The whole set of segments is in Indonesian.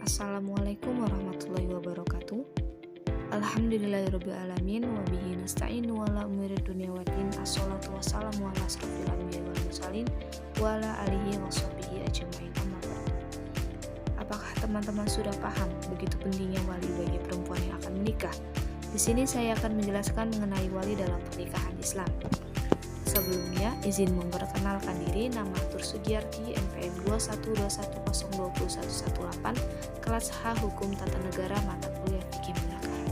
Assalamualaikum warahmatullahi wabarakatuh. Alhamdulillahirrabbilalamin. Wabihi nasta'in wa ala umuri dunia waddin. Assalatu wassalamu ala asrofil anbiya wal mursalin wa ala alihi wa sahbihi ajma'in. Amma ba'du. Apakah teman-teman sudah paham begitu pentingnya wali bagi perempuan yang akan menikah? Di sini saya akan menjelaskan mengenai wali dalam pernikahan Islam. Sebelumnya, izin memperkenalkan diri, nama Tur Sugiyarti, NPM 212102118, kelas H Hukum Tata Negara, mata kuliah Fikih Pernikahan.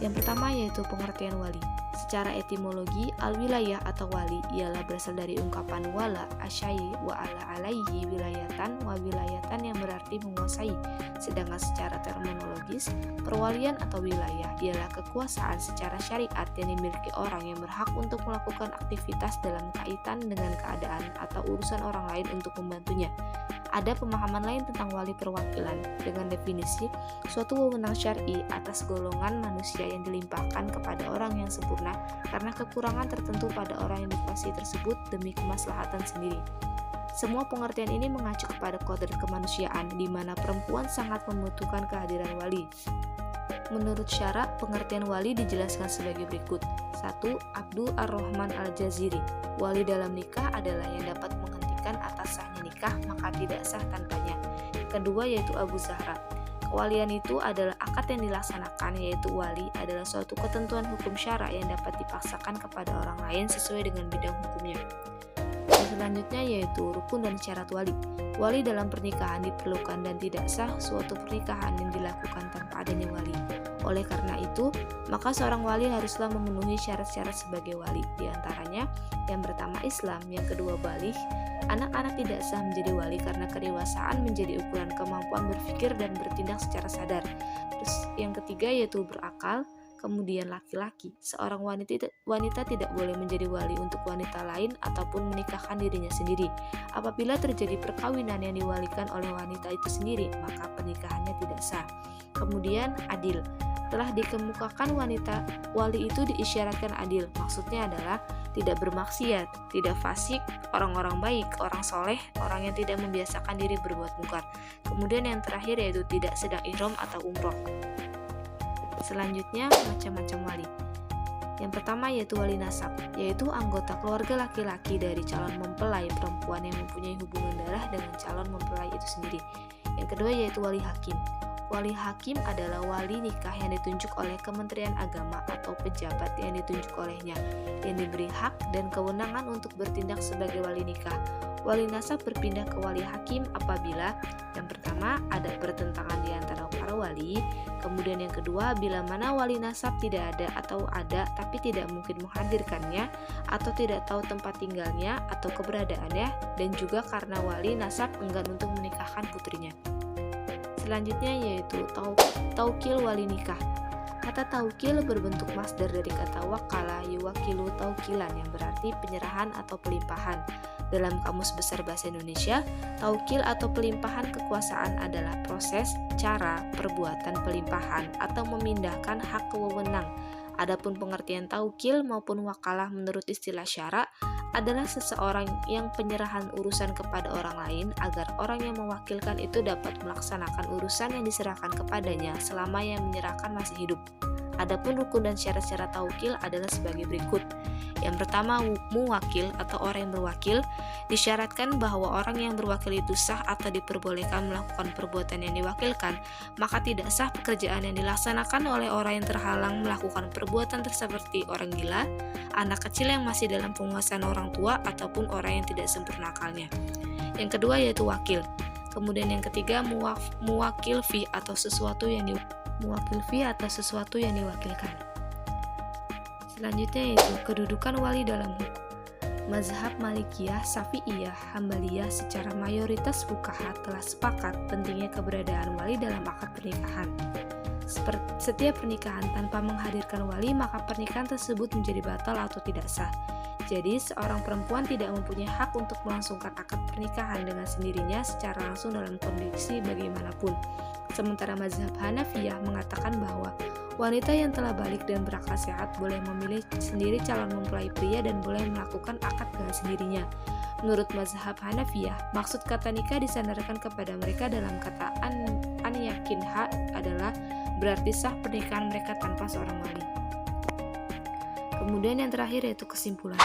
Yang pertama yaitu pengertian wali. Secara etimologi, al-wilayah atau wali ialah berasal dari ungkapan wala, asyai, wa ala alaihi wilayatan, wa wilayatan yang berarti menguasai. Sedangkan secara terminologis, perwalian atau wilayah ialah kekuasaan secara syariat yang dimiliki orang yang berhak untuk melakukan aktivitas dalam kaitan dengan keadaan atau urusan orang lain untuk membantunya. Ada pemahaman lain tentang wali perwakilan dengan definisi suatu wewenang syar'i atas golongan manusia yang dilimpahkan kepada orang yang sempurna karena kekurangan tertentu pada orang yang dikuasai tersebut demi kemaslahatan sendiri. Semua pengertian ini mengacu kepada kodrat kemanusiaan di mana perempuan sangat membutuhkan kehadiran wali. Menurut syarak, pengertian wali dijelaskan sebagai berikut. 1. Abdul Ar-Rahman Al-Jaziri. Wali dalam nikah adalah yang dapat menghentikan atas sahnya nikah maka tidak sah tanpanya. Kedua yaitu Abu Zahra. Kewalian itu adalah akad yang dilaksanakan, yaitu wali adalah suatu ketentuan hukum syara yang dapat dipaksakan kepada orang lain sesuai dengan bidang hukumnya. Selanjutnya yaitu rukun dan syarat wali. Wali dalam pernikahan diperlukan dan tidak sah suatu pernikahan yang dilakukan tanpa adanya wali. Oleh karena itu, maka seorang wali haruslah memenuhi syarat-syarat sebagai wali. Di antaranya, yang pertama Islam, yang kedua baligh. Anak-anak tidak sah menjadi wali karena kedewasaan menjadi ukuran kemampuan berpikir dan bertindak secara sadar. Terus yang ketiga yaitu berakal. Kemudian laki-laki, seorang wanita tidak boleh menjadi wali untuk wanita lain ataupun menikahkan dirinya sendiri. Apabila terjadi perkawinan yang diwalikan oleh wanita itu sendiri, maka pernikahannya tidak sah. Kemudian adil. Telah dikemukakan wanita wali itu diisyaratkan adil. Maksudnya adalah tidak bermaksiat, tidak fasik, orang-orang baik, orang soleh, orang yang tidak membiasakan diri berbuat munkar. Kemudian yang terakhir yaitu tidak sedang ihram atau umroh. Selanjutnya, macam-macam wali. Yang pertama yaitu wali nasab, yaitu anggota keluarga laki-laki dari calon mempelai perempuan yang mempunyai hubungan darah dengan calon mempelai itu sendiri. Yang kedua yaitu wali hakim. Wali hakim adalah wali nikah yang ditunjuk oleh Kementerian Agama atau pejabat yang ditunjuk olehnya, yang diberi hak dan kewenangan untuk bertindak sebagai wali nikah. Wali nasab berpindah ke wali hakim apabila yang pertama ada pertentangan di antara para wali, kemudian yang kedua bila mana wali nasab tidak ada atau ada tapi tidak mungkin menghadirkannya atau tidak tahu tempat tinggalnya atau keberadaannya, dan juga karena wali nasab enggan untuk menikahkan putrinya. Selanjutnya yaitu taukil wali nikah. Kata taukil berbentuk masdar dari kata wakala yuwakilu taukilan yang berarti penyerahan atau pelimpahan. Dalam Kamus Besar Bahasa Indonesia, taukil atau pelimpahan kekuasaan adalah proses, cara, perbuatan pelimpahan atau memindahkan hak wewenang. Adapun pengertian taukil maupun wakalah menurut istilah syara adalah seseorang yang penyerahan urusan kepada orang lain agar orang yang mewakilkan itu dapat melaksanakan urusan yang diserahkan kepadanya selama yang menyerahkan masih hidup. Adapun rukun dan syarat-syarat taukil adalah sebagai berikut. Yang pertama, muwakil atau orang yang berwakil. Disyaratkan bahwa orang yang berwakil itu sah atau diperbolehkan melakukan perbuatan yang diwakilkan, maka tidak sah pekerjaan yang dilaksanakan oleh orang yang terhalang melakukan perbuatan seperti orang gila, anak kecil yang masih dalam penguasaan orang tua, ataupun orang yang tidak sempurna akalnya. Yang kedua yaitu wakil. Kemudian yang ketiga, muwakil fi atau sesuatu yang diwakilkan. Selanjutnya yaitu kedudukan wali dalam hukum. Mazhab Malikiyah, Syafi'iyah, Hambaliyah secara mayoritas fuqaha telah sepakat pentingnya keberadaan wali dalam akad pernikahan. Setiap pernikahan tanpa menghadirkan wali, maka pernikahan tersebut menjadi batal atau tidak sah. Jadi, seorang perempuan tidak mempunyai hak untuk melangsungkan akad pernikahan dengan sendirinya secara langsung dalam kondisi bagaimanapun. Sementara mazhab Hanafiyah mengatakan bahwa wanita yang telah balik dan berakal sehat boleh memilih sendiri calon mempelai pria dan boleh melakukan akad dengan sendirinya. Menurut mazhab Hanafiyah, maksud kata nikah disandarkan kepada mereka dalam kata an yakinha adalah berarti sah pernikahan mereka tanpa seorang wali. Kemudian yang terakhir yaitu kesimpulan.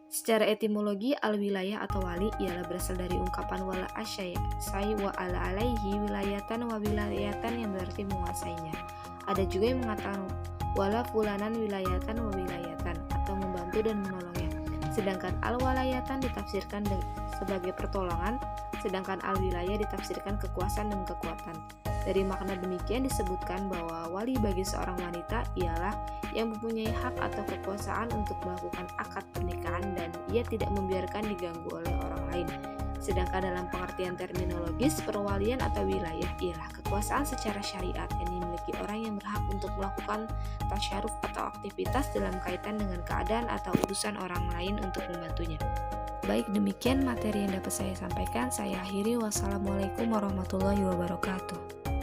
Secara etimologi, al-wilayah atau wali ialah berasal dari ungkapan wala asyai wa ala alaihi wilayatan wa wilayatan yang berarti menguasainya. Ada juga yang mengatakan wala fulanan wilayatan wa wilayatan atau membantu dan menolongnya. Sedangkan al-walayatan ditafsirkan sebagai pertolongan, sedangkan al-wilayah ditafsirkan kekuasaan dan kekuatan. Dari makna demikian disebutkan bahwa wali bagi seorang wanita ialah yang mempunyai hak atau kekuasaan untuk melakukan akad pernikahan dan ia tidak membiarkan diganggu oleh orang lain. Sedangkan dalam pengertian terminologis, perwalian atau wilayah ialah kekuasaan secara syariat yang dimiliki orang yang berhak untuk melakukan tasyaruf atau aktivitas dalam kaitan dengan keadaan atau urusan orang lain untuk membantunya. Baik, demikian materi yang dapat saya sampaikan. Saya akhiri. Wassalamualaikum warahmatullahi wabarakatuh.